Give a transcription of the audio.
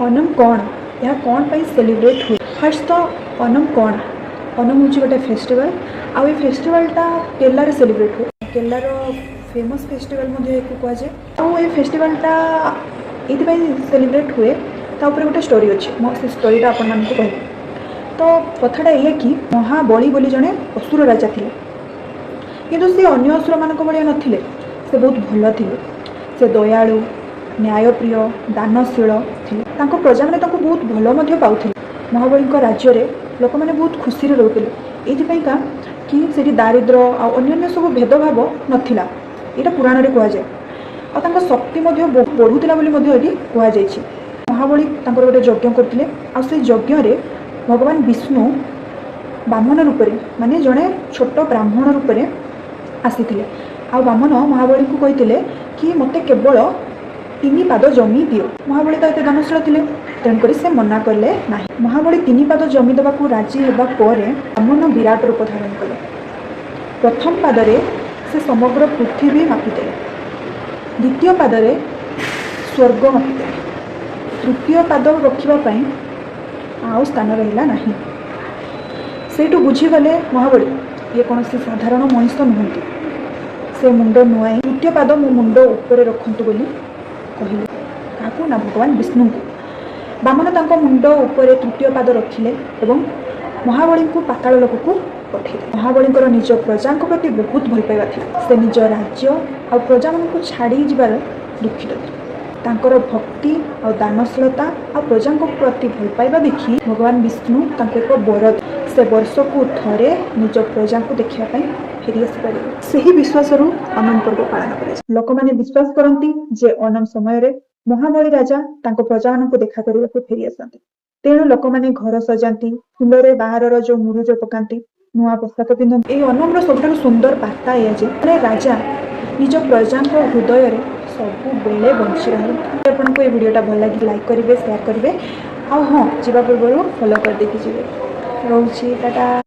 ओणम कौन यह कौन पे सेलिब्रेट हुए फर्स्ट तो ओणम कौन ओणम हूँ गोटे फेस्टिवल आउ फेस्टिवलटा केरला सेलिब्रेट हुए केरलार फेमस फेस्टिवल कहुए आउ ये फेस्टिवलटा ये सेलिब्रेट हुए तापर गोटे स्टोरी अच्छी से स्टोरीटा आपण मानक कह तो कथाटा ये कि महाबली बोली जड़े असुर राजा थे किंतु से अन्य असुर मान भाया नथिले से बहुत भल थे से दयालु न्यायप्रिय दानशील थे प्रजा मैंने बहुत भल पाते महाबली राज्य में लोक मैंने बहुत खुशी रोते ये कि से दारिद्र आन्य सब भेदभाव नाला यहाँ पुराण में कहुए आ शक्ति बढ़ुला कहुई महाबली गोटे यज्ञ करते से यज्ञ भगवान विष्णु बामन रूप माने जड़े छोट ब्राह्मण रूप आसी आ बामन महाबली को कहते कि मत केवल 3 पाद जमी दियो महाबली तो ये दानशील थे तेणुक से मना कले ना महाबली 3 पाद जमी देवाक राजी होगापर बामन विराट रूप धारण कले प्रथम पादरे से समग्र पृथ्वी मापिदे द्वितीय पादरे स्वर्ग मापिदे तृतीय पाद रखापी आउ स्थान रहा ना से बुझीगले महाबली ये कौन से साधारण मनीष नुहति से मुंड नुआई तृतीय पाद मो मुंड ऊपर रखतु बोली कहले क्या ना भगवान विष्णु को बामन मुंड ऊपर तृतीय पाद रखिले एवं महाबली को पाताल लोक को पठे महाबली निज प्रजा प्रति बहुत भल पाइबा था से निज राज्य आ प्रजा मान छाड़ी जीवार दुखित थे तांकर भक्ति और दानशीलता और प्रजा प्रति भल पाइबा देखी भगवान विष्णु एक बर से वर्ष को थरे निज प्रजा को देखापी फेरी आसपारे से ही विश्वास ओणम पर्व पालन कर लोक मैंने विश्वास करती जे ओणम समय महाबली राजा प्रजा मान देखा करने को फेरी आसती तेणु लोक मैंने घर सजाती फुलरे बाहर जो मुरुज पकाती नुआ पोशाक पिंधती ये ओणम सब सुंदर बार्ता ये राजा निज प्रजा हृदय सब बेले बंची रहे आपको ये वीडियोटा भल लगे लाइक करेंगे शेयर करेंगे हाँ जावा पूर्व फॉलो कर देखिए रोची टाटा।